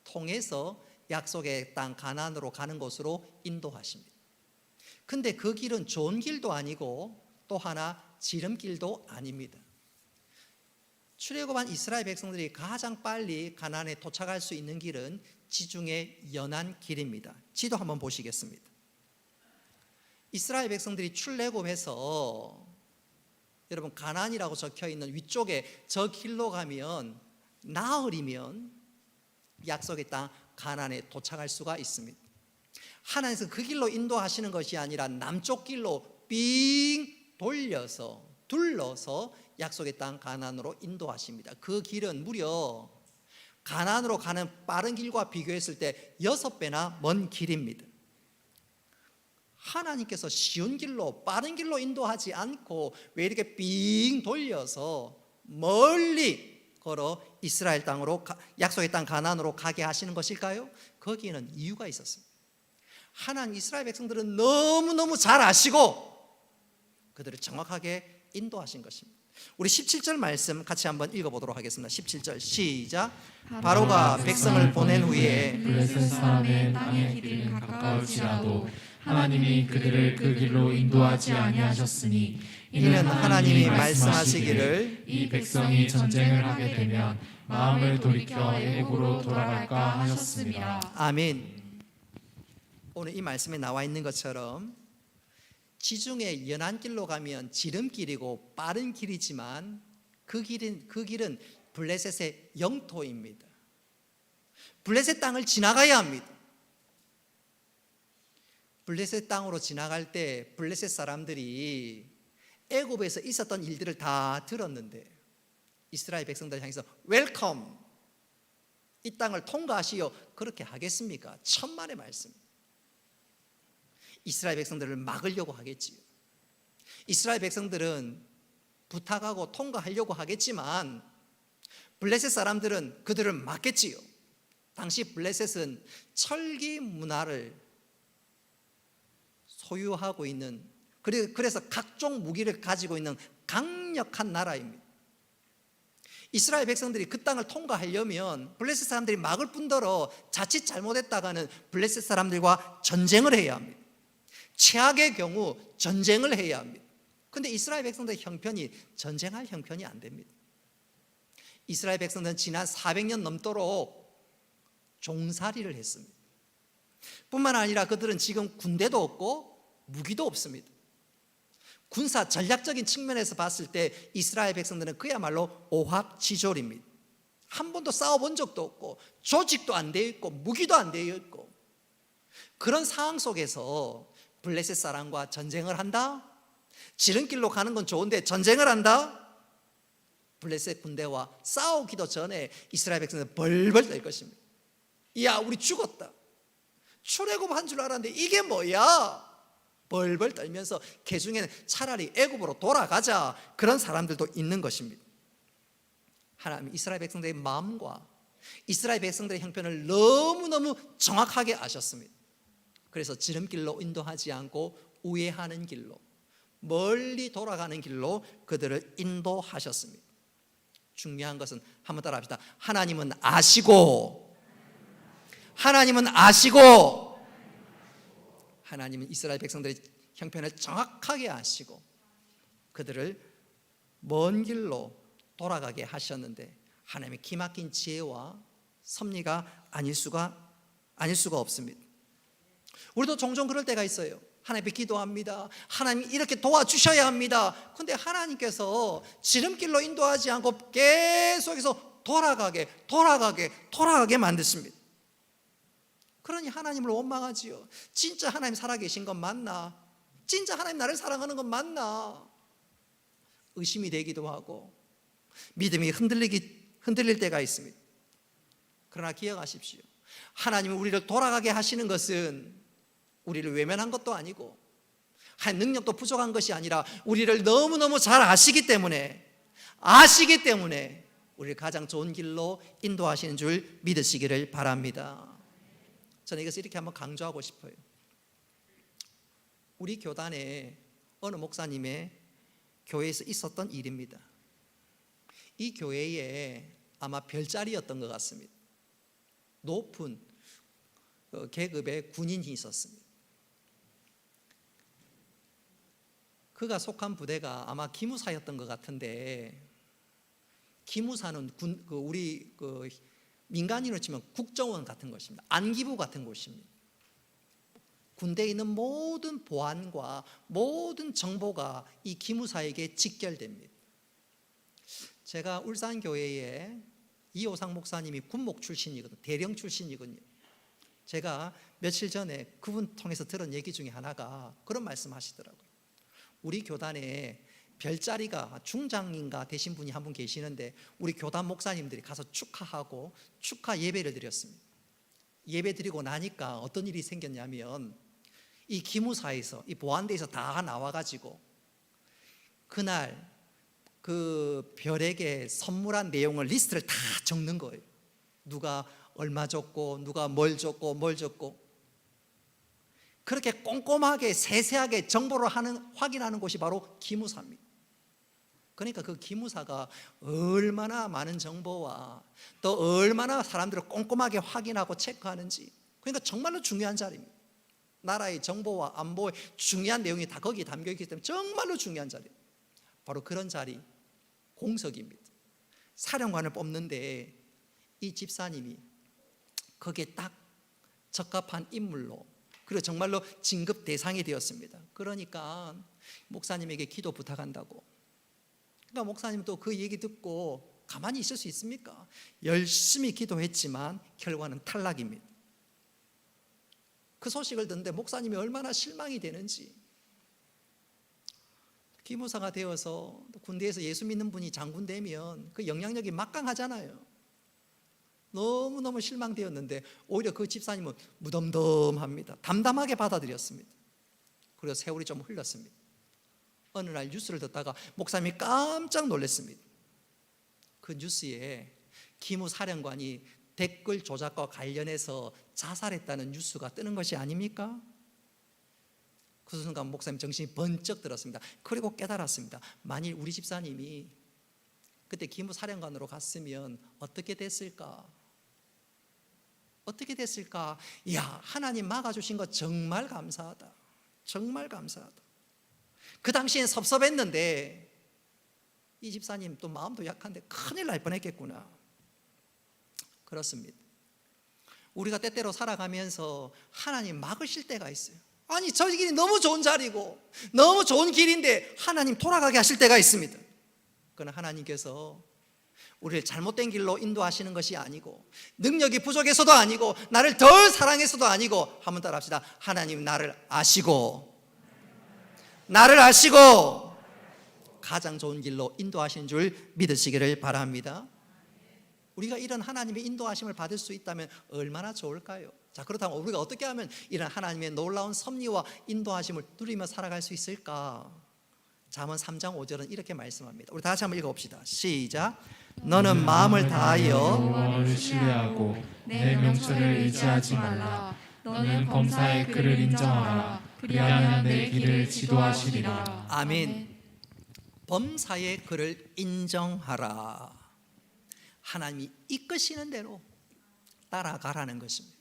통해서 약속의 땅 가나안으로 가는 곳으로 인도하십니다. 근데 그 길은 좋은 길도 아니고 또 하나 지름길도 아닙니다. 출애굽한 이스라엘 백성들이 가장 빨리 가나안에 도착할 수 있는 길은 지중해 연안 길입니다. 지도 한번 보시겠습니다. 이스라엘 백성들이 출애굽해서, 여러분, 가나안이라고 적혀 있는 위쪽에 저 길로 가면 나흘이면 약속의 땅 가나안에 도착할 수가 있습니다. 하나님께서 그 길로 인도하시는 것이 아니라 남쪽 길로 빙 둘러서 약속의 땅 가나안으로 인도하십니다. 그 길은 무려 가나안으로 가는 빠른 길과 비교했을 때 6배나 먼 길입니다. 하나님께서 쉬운 길로 빠른 길로 인도하지 않고 왜 이렇게 빙 돌려서 멀리 걸어 이스라엘 땅으로 약속의 땅 가나안으로 가게 하시는 것일까요? 거기에는 이유가 있었습니다. 하나님 이스라엘 백성들은 너무너무 잘 아시고 그들을 정확하게 인도하신 것입니다. 우리 17절 말씀 같이 한번 읽어보도록 하겠습니다. 17절 시작. 바로가 백성을 보낸 후에 블레셋 사람의 땅의 길은 가까울지라도 하나님이 그들을 그 길로 인도하지 아니하셨으니 이는 하나님이 말씀하시기를 이 백성이 전쟁을 하게 되면 마음을 돌이켜 애국으로 돌아갈까 하셨습니다. 아멘. 오늘 이 말씀에 나와 있는 것처럼 지중해 연안 길로 가면 지름길이고 빠른 길이지만 그 길은 블레셋의 영토입니다. 블레셋 땅을 지나가야 합니다. 블레셋 땅으로 지나갈 때 블레셋 사람들이 애굽에서 있었던 일들을 다 들었는데 이스라엘 백성들 향해서 웰컴, 이 땅을 통과하시오, 그렇게 하겠습니까? 천만의 말씀. 이스라엘 백성들을 막으려고 하겠지요. 이스라엘 백성들은 부탁하고 통과하려고 하겠지만 블레셋 사람들은 그들을 막겠지요. 당시 블레셋은 철기 문화를 소유하고 있는, 그래서 각종 무기를 가지고 있는 강력한 나라입니다. 이스라엘 백성들이 그 땅을 통과하려면 블레셋 사람들이 막을 뿐더러 자칫 잘못했다가는 블레셋 사람들과 전쟁을 해야 합니다. 최악의 경우 전쟁을 해야 합니다. 그런데 이스라엘 백성들의 형편이 전쟁할 형편이 안 됩니다. 이스라엘 백성들은 지난 400년 넘도록 종살이를 했습니다. 뿐만 아니라 그들은 지금 군대도 없고 무기도 없습니다. 군사 전략적인 측면에서 봤을 때 이스라엘 백성들은 그야말로 오합지졸입니다. 한 번도 싸워본 적도 없고 조직도 안 되어 있고 무기도 안 되어 있고, 그런 상황 속에서 블레셋 사람과 전쟁을 한다? 지름길로 가는 건 좋은데 전쟁을 한다? 블레셋 군대와 싸우기도 전에 이스라엘 백성들은 벌벌 떨 것입니다. 야, 우리 죽었다. 출애굽한 줄 알았는데 이게 뭐야? 벌벌 떨면서 개중에는 차라리 애굽으로 돌아가자, 그런 사람들도 있는 것입니다. 하나님 이스라엘 백성들의 마음과 이스라엘 백성들의 형편을 너무너무 정확하게 아셨습니다. 그래서 지름길로 인도하지 않고 우회하는 길로, 멀리 돌아가는 길로 그들을 인도하셨습니다. 중요한 것은 한번 따라 합시다. 하나님은 아시고, 하나님은 아시고, 하나님은 이스라엘 백성들의 형편을 정확하게 아시고 그들을 먼 길로 돌아가게 하셨는데 하나님의 기막힌 지혜와 섭리가 아닐 수가 없습니다. 우리도 종종 그럴 때가 있어요. 하나님 앞에 기도합니다. 하나님 이렇게 도와주셔야 합니다. 그런데 하나님께서 지름길로 인도하지 않고 계속해서 돌아가게 만드십니다. 그러니 하나님을 원망하지요. 진짜 하나님 살아계신 건 맞나? 진짜 하나님 나를 사랑하는 건 맞나? 의심이 되기도 하고 믿음이 흔들릴 때가 있습니다. 그러나 기억하십시오. 하나님은 우리를 돌아가게 하시는 것은 우리를 외면한 것도 아니고 한 능력도 부족한 것이 아니라 우리를 너무너무 잘 아시기 때문에 우리를 가장 좋은 길로 인도하시는 줄 믿으시기를 바랍니다. 저는 이것을 이렇게 한번 강조하고 싶어요. 우리 교단에 어느 목사님의 교회에서 있었던 일입니다. 이 교회에 아마 별자리였던 것 같습니다. 높은 계급의 군인이 있었습니다. 그가 속한 부대가 아마 기무사였던 것 같은데, 기무사는 우리 민간인으로 치면 국정원 같은 것입니다. 안기부 같은 곳입니다. 군대에 있는 모든 보안과 모든 정보가 이 기무사에게 직결됩니다. 제가 울산교회에 이호상 목사님이 군목 출신이거든요. 대령 출신이거든요. 제가 며칠 전에 그분 통해서 들은 얘기 중에 하나가 그런 말씀 하시더라고요. 우리 교단에 별자리가 중장인가 되신 분이 한 분 계시는데 우리 교단 목사님들이 가서 축하하고 축하 예배를 드렸습니다. 예배 드리고 나니까 어떤 일이 생겼냐면 이 기무사에서 이 보안대에서 다 나와가지고 그날 그 별에게 선물한 내용을 리스트를 다 적는 거예요. 누가 얼마 줬고 누가 뭘 줬고 뭘 줬고 그렇게 꼼꼼하게 세세하게 정보를 확인하는 곳이 바로 기무사입니다. 그러니까 그 기무사가 얼마나 많은 정보와 또 얼마나 사람들을 꼼꼼하게 확인하고 체크하는지, 그러니까 정말로 중요한 자리입니다. 나라의 정보와 안보의 중요한 내용이 다 거기에 담겨 있기 때문에 정말로 중요한 자리입니다. 바로 그런 자리, 공석입니다. 사령관을 뽑는데 이 집사님이 거기에 딱 적합한 인물로, 그리고 정말로 진급 대상이 되었습니다. 그러니까 목사님에게 기도 부탁한다고. 그러니까 목사님도 그 얘기 듣고 가만히 있을 수 있습니까? 열심히 기도했지만 결과는 탈락입니다. 그 소식을 듣는데 목사님이 얼마나 실망이 되는지. 기무사가 되어서 군대에서 예수 믿는 분이 장군 되면 그 영향력이 막강하잖아요. 너무너무 실망되었는데 오히려 그 집사님은 무덤덤합니다. 담담하게 받아들였습니다. 그래서 세월이 좀 흘렀습니다. 어느 날 뉴스를 듣다가 목사님이 깜짝 놀랐습니다. 그 뉴스에 기무 사령관이 댓글 조작과 관련해서 자살했다는 뉴스가 뜨는 것이 아닙니까? 그 순간 목사님 정신이 번쩍 들었습니다. 그리고 깨달았습니다. 만일 우리 집사님이 그때 기무 사령관으로 갔으면 어떻게 됐을까? 어떻게 됐을까? 야, 하나님 막아주신 거 정말 감사하다. 정말 감사하다. 그 당시엔 섭섭했는데 이 집사님 또 마음도 약한데 큰일 날 뻔했겠구나. 그렇습니다. 우리가 때때로 살아가면서 하나님 막으실 때가 있어요. 아니, 저 길이 너무 좋은 자리고 너무 좋은 길인데 하나님 돌아가게 하실 때가 있습니다. 그러나 하나님께서 우리를 잘못된 길로 인도하시는 것이 아니고, 능력이 부족해서도 아니고, 나를 덜 사랑해서도 아니고, 한번 따라 합시다. 하나님 나를 아시고 가장 좋은 길로 인도하시는 줄 믿으시기를 바랍니다. 우리가 이런 하나님의 인도하심을 받을 수 있다면 얼마나 좋을까요? 자, 그렇다면 우리가 어떻게 하면 이런 하나님의 놀라운 섭리와 인도하심을 누리며 살아갈 수 있을까? 잠언 3장 5절은 이렇게 말씀합니다. 우리 다 같이 한번 읽어봅시다. 시작. 너는 마음을 다하여 여호와를 신뢰하고 내 명철을 의지하지 말라. 너는 범사의 그를 인정하라. 그리하면 내 길을 지도하시리라. 아멘. 범사의 그를 인정하라. 하나님이 이끄시는 대로 따라가라는 것입니다.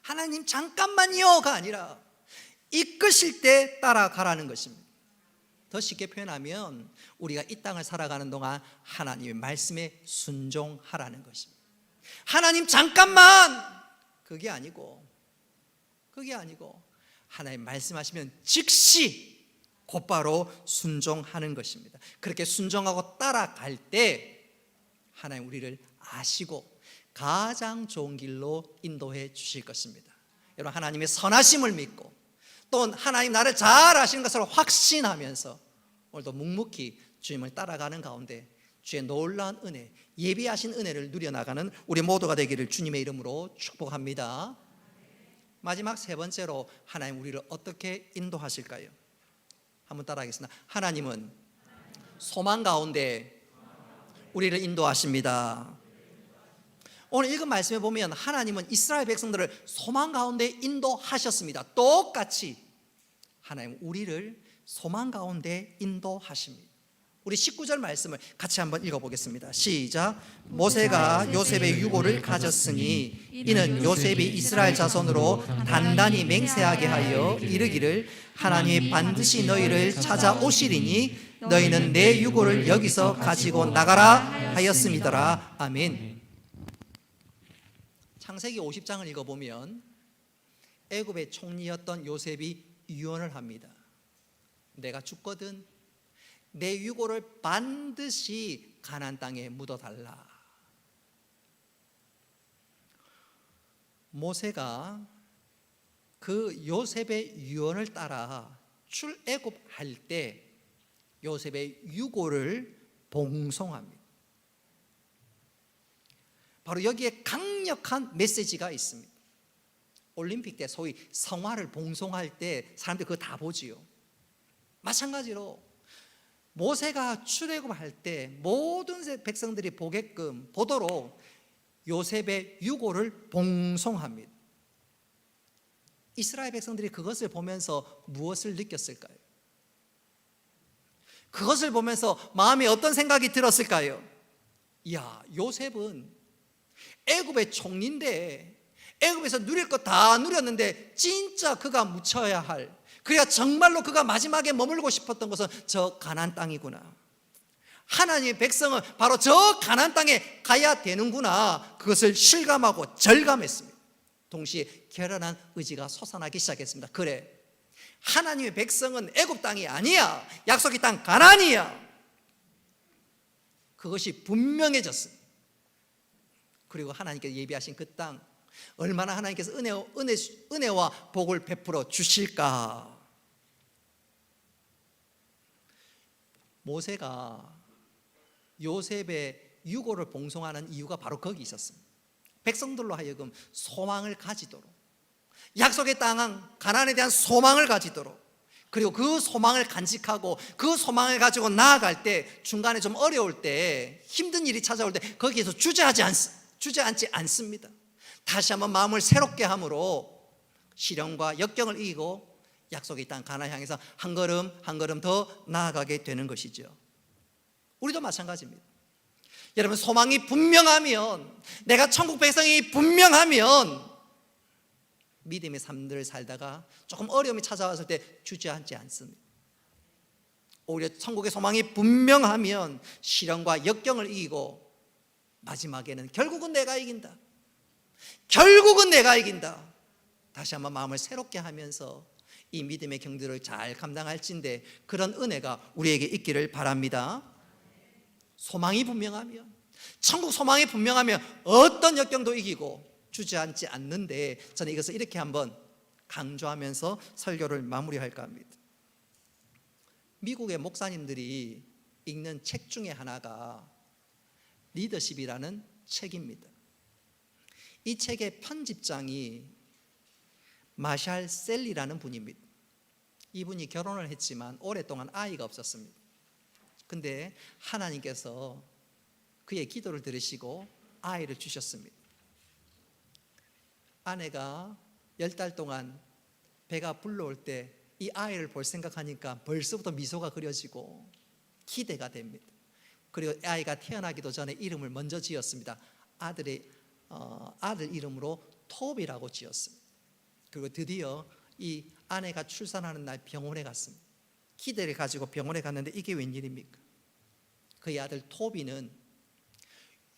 하나님 잠깐만요가 아니라 이끄실 때 따라가라는 것입니다. 더 쉽게 표현하면 우리가 이 땅을 살아가는 동안 하나님의 말씀에 순종하라는 것입니다. 하나님 잠깐만, 그게 아니고 하나님 말씀하시면 즉시 곧바로 순종하는 것입니다. 그렇게 순종하고 따라갈 때 하나님 우리를 아시고 가장 좋은 길로 인도해 주실 것입니다. 여러분, 하나님의 선하심을 믿고 또 하나님 나를 잘 아시는 것을 확신하면서 오늘도 묵묵히 주님을 따라가는 가운데 주의 놀라운 은혜, 예비하신 은혜를 누려나가는 우리 모두가 되기를 주님의 이름으로 축복합니다. 마지막 세 번째로 하나님 우리를 어떻게 인도하실까요? 한번 따라하겠습니다. 하나님은 소망 가운데 우리를 인도하십니다. 오늘 읽은 말씀에 보면 하나님은 이스라엘 백성들을 소망 가운데 인도하셨습니다. 똑같이 하나님 우리를 소망 가운데 인도하십니다. 우리 19절 말씀을 같이 한번 읽어보겠습니다. 시작. 모세가 요셉의 유고를 가졌으니 이는 요셉이 이스라엘 자손으로 단단히 맹세하게 하여 이르기를 하나님이 반드시 너희를 찾아오시리니 너희는 내 유고를 여기서 가지고 나가라 하였음이더라. 아멘. 창세기 50장을 읽어보면 애굽의 총리였던 요셉이 유언을 합니다. 내가 죽거든 내 유고를 반드시 가나안 땅에 묻어달라. 모세가 그 요셉의 유언을 따라 출애굽할 때 요셉의 유고를 봉송합니다. 바로 여기에 강력한 메시지가 있습니다. 올림픽 때 소위 성화를 봉송할 때 사람들이 그거 다 보지요. 마찬가지로 모세가 출애굽할 때 모든 백성들이 보도록 요셉의 유고를 봉송합니다. 이스라엘 백성들이 그것을 보면서 무엇을 느꼈을까요? 그것을 보면서 마음에 어떤 생각이 들었을까요? 이야, 요셉은 애굽의 총리인데 애굽에서 누릴 것 다 누렸는데 진짜 그가 묻혀야 할, 그래야 정말로 그가 마지막에 머물고 싶었던 곳은 저 가나안 땅이구나. 하나님의 백성은 바로 저 가나안 땅에 가야 되는구나. 그것을 실감하고 절감했습니다. 동시에 결연한 의지가 솟아나기 시작했습니다. 그래, 하나님의 백성은 애굽 땅이 아니야. 약속의 땅 가나안이야. 그것이 분명해졌습니다. 그리고 하나님께서 예비하신 그 땅, 얼마나 하나님께서 은혜와 복을 베풀어 주실까. 모세가 요셉의 유고를 봉송하는 이유가 바로 거기 있었습니다. 백성들로 하여금 소망을 가지도록, 약속의 땅 가나안에 대한 소망을 가지도록, 그리고 그 소망을 간직하고 그 소망을 가지고 나아갈 때 중간에 좀 어려울 때, 힘든 일이 찾아올 때 거기에서 주저앉지 않습니다. 다시 한번 마음을 새롭게 함으로 시련과 역경을 이기고 약속의 땅 가나안 향해서 한 걸음 한 걸음 더 나아가게 되는 것이죠. 우리도 마찬가지입니다. 여러분, 소망이 분명하면, 내가 천국 백성이 분명하면 믿음의 삶들을 살다가 조금 어려움이 찾아왔을 때 주저앉지 않습니다. 오히려 천국의 소망이 분명하면 시련과 역경을 이기고 마지막에는 결국은 내가 이긴다, 결국은 내가 이긴다, 다시 한번 마음을 새롭게 하면서 이 믿음의 경들을 잘 감당할진데 그런 은혜가 우리에게 있기를 바랍니다. 소망이 분명하면, 천국 소망이 분명하면 어떤 역경도 이기고 주저앉지 않는데, 저는 이것을 이렇게 한번 강조하면서 설교를 마무리할까 합니다. 미국의 목사님들이 읽는 책 중에 하나가 리더십이라는 책입니다. 이 책의 편집장이 마샬 셀리라는 분입니다. 이분이 결혼을 했지만 오랫동안 아이가 없었습니다. 근데 하나님께서 그의 기도를 들으시고 아이를 주셨습니다. 아내가 10달 동안 배가 불러올 때 이 아이를 볼 생각하니까 벌써부터 미소가 그려지고 기대가 됩니다. 그리고 아이가 태어나기도 전에 이름을 먼저 지었습니다. 아들 이름으로 톱이라고 지었습니다. 그리고 드디어 이 아내가 출산하는 날 병원에 갔습니다. 기대를 가지고 병원에 갔는데 이게 웬일입니까? 그의 아들 토비는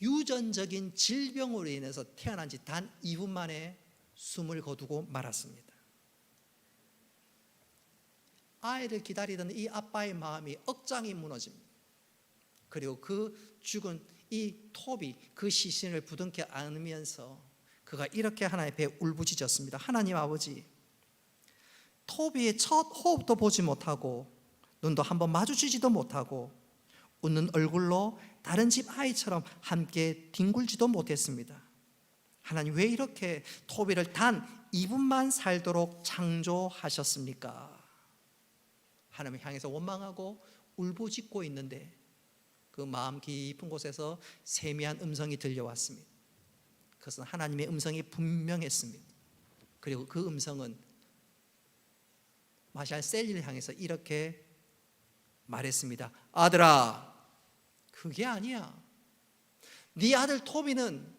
유전적인 질병으로 인해서 태어난 지 단 2분 만에 숨을 거두고 말았습니다. 아이를 기다리던 이 아빠의 마음이 억장이 무너집니다. 그리고 그 죽은 이 톱이 그 시신을 부둥켜 안으면서 그가 이렇게 하나님 배에 울부짖었습니다. 하나님 아버지, 토비의 첫 호흡도 보지 못하고 눈도 한번 마주치지도 못하고 웃는 얼굴로 다른 집 아이처럼 함께 뒹굴지도 못했습니다. 하나님, 왜 이렇게 토비를 단 2분만 살도록 창조하셨습니까? 하나님을 향해서 원망하고 울부짖고 있는데 그 마음 깊은 곳에서 세미한 음성이 들려왔습니다. 그것은 하나님의 음성이 분명했습니다. 그리고 그 음성은 마샬 셀리를 향해서 이렇게 말했습니다. 아들아, 그게 아니야. 네 아들 토비는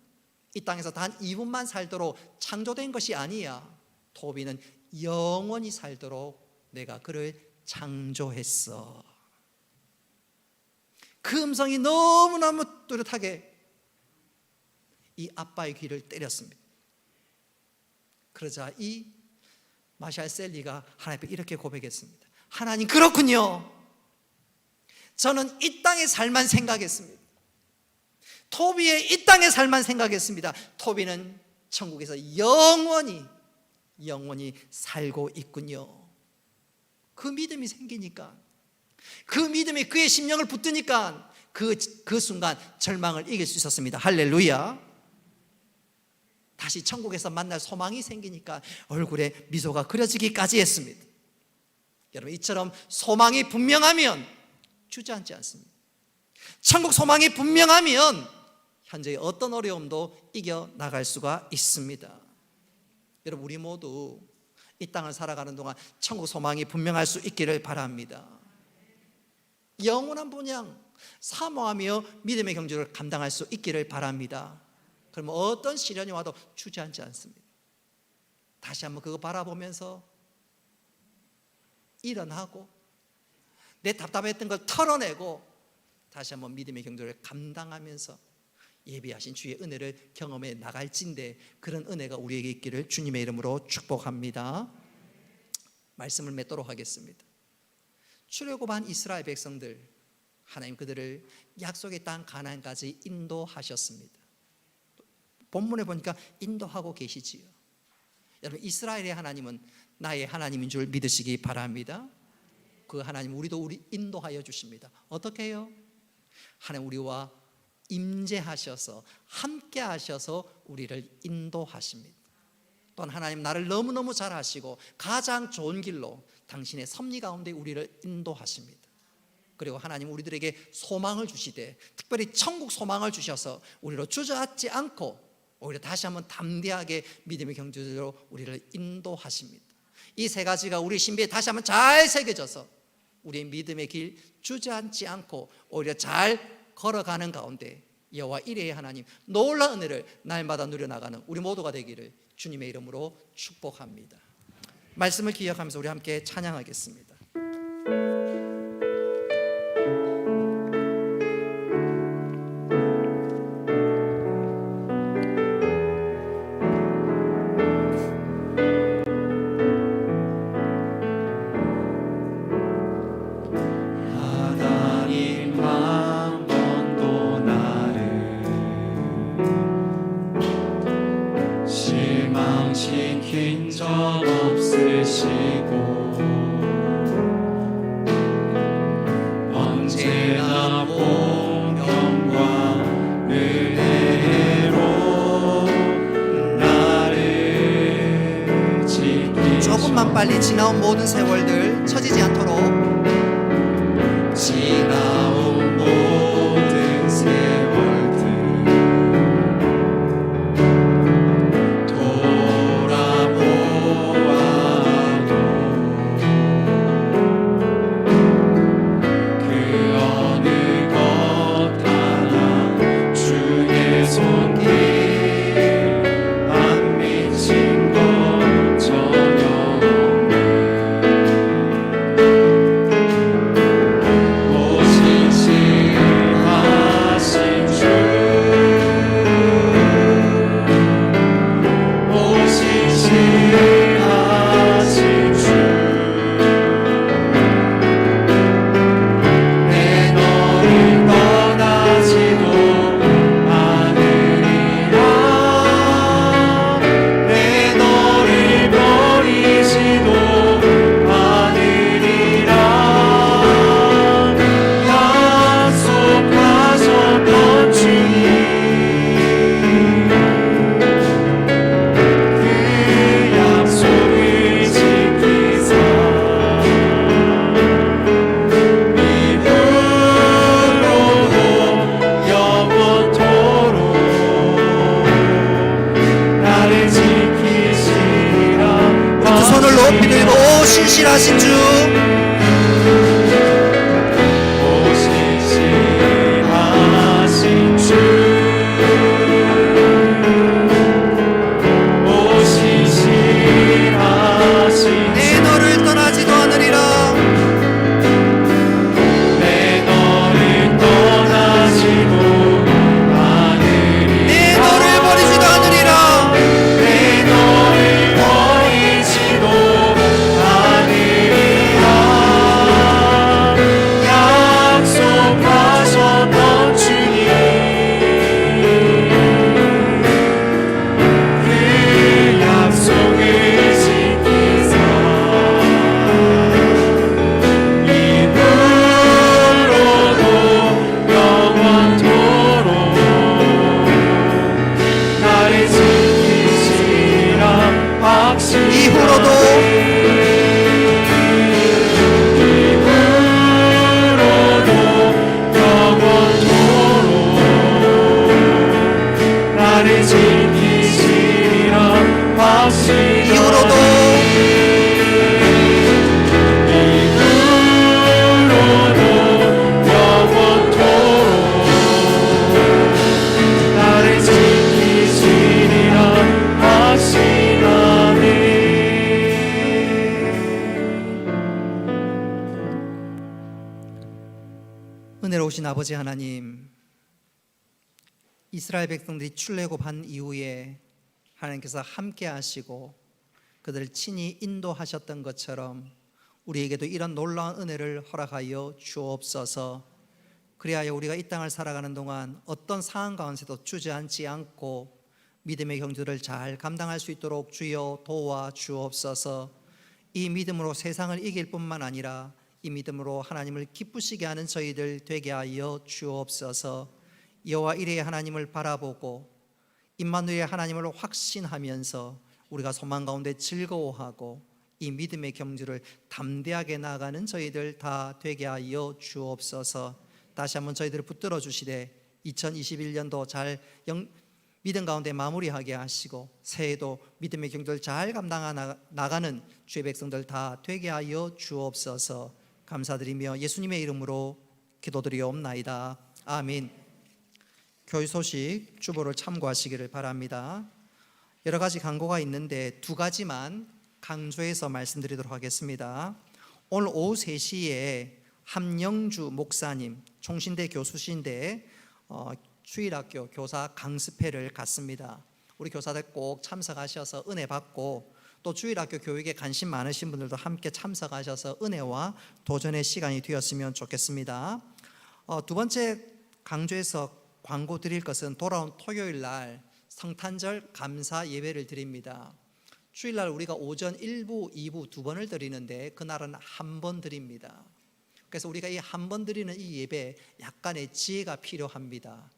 이 땅에서 단 2분만 살도록 창조된 것이 아니야. 토비는 영원히 살도록 내가 그를 창조했어. 그 음성이 너무너무 뚜렷하게 이 아빠의 귀를 때렸습니다. 그러자 이 마샬 셀리가 하나님 앞에 이렇게 고백했습니다. 하나님, 그렇군요. 저는 이 땅의 삶만 생각했습니다. 토비의 이 땅의 삶만 생각했습니다. 토비는 천국에서 영원히 살고 있군요. 그 믿음이 생기니까 그 믿음이 그의 심령을 붙드니까 그 순간 절망을 이길 수 있었습니다. 할렐루야. 다시 천국에서 만날 소망이 생기니까 얼굴에 미소가 그려지기까지 했습니다. 여러분, 이처럼 소망이 분명하면 주저앉지 않습니다. 천국 소망이 분명하면 현재의 어떤 어려움도 이겨나갈 수가 있습니다. 여러분, 우리 모두 이 땅을 살아가는 동안 천국 소망이 분명할 수 있기를 바랍니다. 영원한 본향 사모하며 믿음의 경주를 감당할 수 있기를 바랍니다. 그러면 어떤 시련이 와도 주저앉지 않습니다. 다시 한번 그거 바라보면서 일어나고 내 답답했던 걸 털어내고 다시 한번 믿음의 경주를 감당하면서 예비하신 주의 은혜를 경험해 나갈진대 그런 은혜가 우리에게 있기를 주님의 이름으로 축복합니다. 말씀을 맺도록 하겠습니다. 출애굽한 이스라엘 백성들, 하나님 그들을 약속의 땅 가나안까지 인도하셨습니다. 본문에 보니까 인도하고 계시지요. 여러분, 이스라엘의 하나님은 나의 하나님인 줄 믿으시기 바랍니다. 그 하나님 우리도 인도하여 주십니다. 어떻게 해요? 하나님 우리와 임재하셔서 함께 하셔서 우리를 인도하십니다. 또한 하나님 나를 너무너무 잘 아시고 가장 좋은 길로 당신의 섭리 가운데 우리를 인도하십니다. 그리고 하나님 우리들에게 소망을 주시되 특별히 천국 소망을 주셔서 우리로 주저앉지 않고 오히려 다시 한번 담대하게 믿음의 경주로 우리를 인도하십니다. 이 세 가지가 우리 신비에 다시 한번 잘 새겨져서 우리의 믿음의 길 주저앉지 않고 오히려 잘 걸어가는 가운데 여호와 이레의 하나님 놀라운 은혜를 날마다 누려나가는 우리 모두가 되기를 주님의 이름으로 축복합니다. 말씀을 기억하면서 우리 함께 찬양하겠습니다. 시킨 적 없으시고 언제나 공평과 은혜로 나를 지키시고 조금만 빨리 지나온 모든 세월들 처지지 않도록 지나온 모든 세월들 신실하신 주 내 너를 떠나지도 않으리라 내 너를 버리지도 않으리라 내 너를 버리지도 않으리라 은혜로우신 아버지 하나님, 이스라엘 백성들이 출애굽한 이후에 하나님께서 함께 하시고 그들을 친히 인도하셨던 것처럼 우리에게도 이런 놀라운 은혜를 허락하여 주옵소서. 그리하여 우리가 이 땅을 살아가는 동안 어떤 상황 가운데도 주저앉지 않고 믿음의 경주를 잘 감당할 수 있도록 주여 도와 주옵소서. 이 믿음으로 세상을 이길 뿐만 아니라 이 믿음으로 하나님을 기쁘시게 하는 저희들 되게 하여 주옵소서. 여호와 이레의 하나님을 바라보고 임마누엘의 하나님을 확신하면서 우리가 소망 가운데 즐거워하고 이 믿음의 경주를 담대하게 나아가는 저희들 다 되게 하여 주옵소서. 다시 한번 저희들을 붙들어 주시되 2021년도 잘 믿음 가운데 마무리하게 하시고 새해도 믿음의 경주를 잘 감당하 나가는 주의 백성들 다 되게 하여 주옵소서. 감사드리며 예수님의 이름으로 기도드리옵나이다. 아멘. 교회 소식 주보를 참고하시기를 바랍니다. 여러 가지 강고가 있는데 두 가지만 강조해서 말씀드리도록 하겠습니다. 오늘 오후 3시에 함영주 목사님, 총신대 교수신데 주일학교 교사 강습회를 갖습니다. 우리 교사들 꼭 참석하셔서 은혜 받고 또 주일학교 교육에 관심 많으신 분들도 함께 참석하셔서 은혜와 도전의 시간이 되었으면 좋겠습니다. 두 번째 강조해서 광고 드릴 것은 돌아온 토요일 날 성탄절 감사 예배를 드립니다. 주일날 우리가 오전 1부, 2부 두 번을 드리는데 그날은 한 번 드립니다. 그래서 우리가 이 한 번 드리는 이 예배에 약간의 지혜가 필요합니다.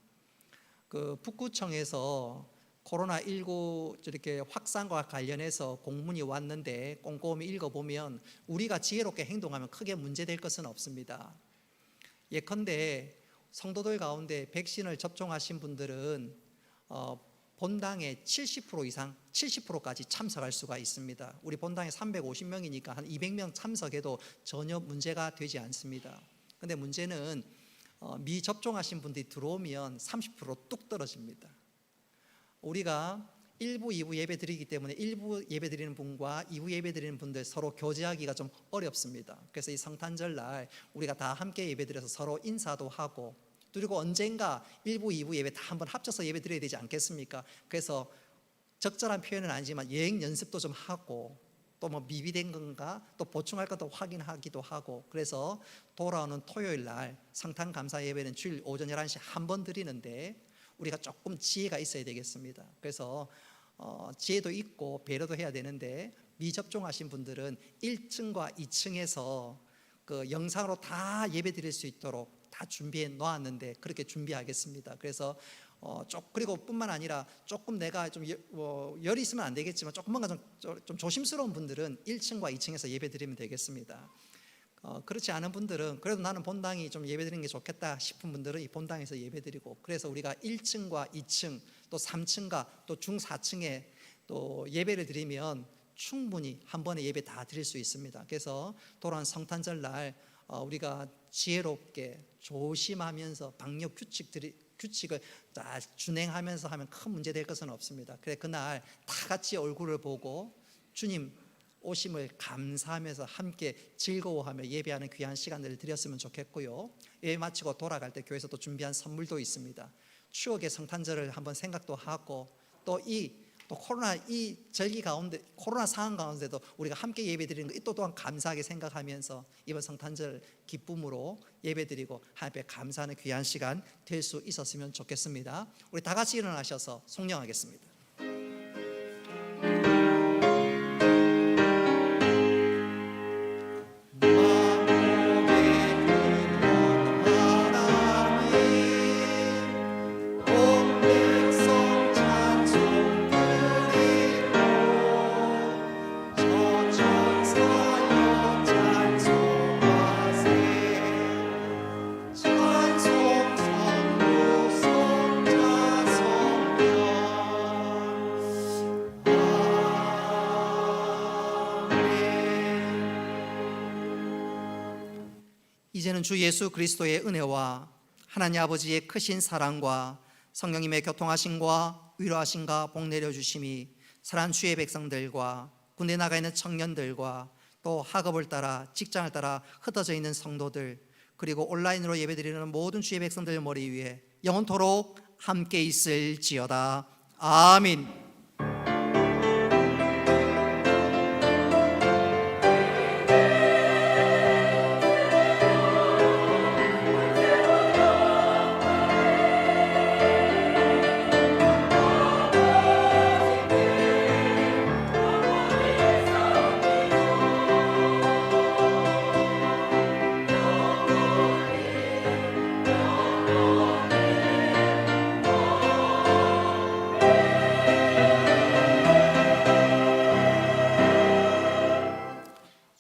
북구청에서 코로나19 저렇게 확산과 관련해서 공문이 왔는데 꼼꼼히 읽어보면 우리가 지혜롭게 행동하면 크게 문제될 것은 없습니다. 예컨대 성도들 가운데 백신을 접종하신 분들은 본당에 70% 이상, 70%까지 참석할 수가 있습니다. 우리 본당에 350명이니까 한 200명 참석해도 전혀 문제가 되지 않습니다. 근데 문제는 미접종하신 분들이 들어오면 30% 떨어집니다. 우리가 1부, 2부 예배 드리기 때문에 1부 예배 드리는 분과 2부 예배 드리는 분들 서로 교제하기가 좀 어렵습니다. 그래서 이 성탄절 날 우리가 다 함께 예배 드려서 서로 인사도 하고 그리고 언젠가 1부, 2부 예배 다 한번 합쳐서 예배 드려야 되지 않겠습니까? 그래서 적절한 표현은 아니지만 여행 연습도 좀 하고 또 뭐 미비된 건가 또 보충할 것도 확인하기도 하고 그래서 돌아오는 토요일 날 성탄 감사 예배는 주일 오전 11시 한 번 드리는데 우리가 조금 지혜가 있어야 되겠습니다. 그래서 지혜도 있고 배려도 해야 되는데 미접종하신 분들은 1층과 2층에서 그 영상으로 다 예배 드릴 수 있도록 다 준비해 놓았는데 그렇게 준비하겠습니다. 그래서 그리고 뿐만 아니라 조금 내가 좀 열이 있으면 안 되겠지만 조금 뭔가 좀 조심스러운 분들은 1층과 2층에서 예배 드리면 되겠습니다. 그렇지 않은 분들은 그래도 나는 본당이 좀 예배 드리는 게 좋겠다 싶은 분들은 이 본당에서 예배 드리고 그래서 우리가 1층과 2층 또 3층과 또 중 4층에 또 예배를 드리면 충분히 한 번에 예배 다 드릴 수 있습니다. 그래서 돌아온 성탄절 날 우리가 지혜롭게 조심하면서 방역 규칙을 잘 준행하면서 하면 큰 문제 될 것은 없습니다. 그래 그날 다 같이 얼굴을 보고 주님 오심을 감사하면서 함께 즐거워하며 예배하는 귀한 시간들을 드렸으면 좋겠고요. 예배 마치고 돌아갈 때 교회에서 또 준비한 선물도 있습니다. 추억의 성탄절을 한번 생각도 하고 또 코로나 이 절기 가운데 코로나 상황 가운데도 우리가 함께 예배드리는 거 이 또한 감사하게 생각하면서 이번 성탄절 기쁨으로 예배드리고 하나님께 감사하는 귀한 시간 될 수 있었으면 좋겠습니다. 우리 다 같이 일어나셔서 송영하겠습니다. 이제는 주 예수 그리스도의 은혜와 하나님 아버지의 크신 사랑과 성령님의 교통하심과 위로하심과 복 내려주심이 사랑하는 주의 백성들과 군대 나가 있는 청년들과 또 학업을 따라 직장을 따라 흩어져 있는 성도들 그리고 온라인으로 예배드리는 모든 주의 백성들 머리 위에 영원토록 함께 있을지어다. 아멘.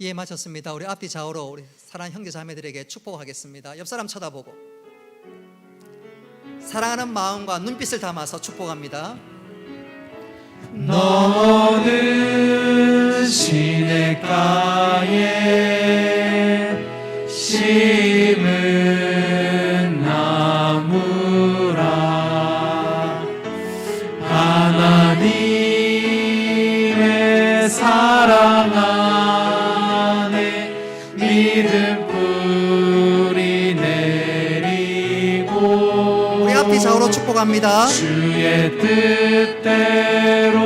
예, 마쳤습니다. 우리 앞뒤 좌우로 우리 사랑하는 형제 자매들에게 축복하겠습니다. 옆 사람 쳐다보고 사랑하는 마음과 눈빛을 담아서 축복합니다. 너는 시냇가에 심은 나무라 하나님의 사랑 안에 믿음 뿌리 내리고 우리 앞뒤 좌우로 축복합니다. 주의 뜻대로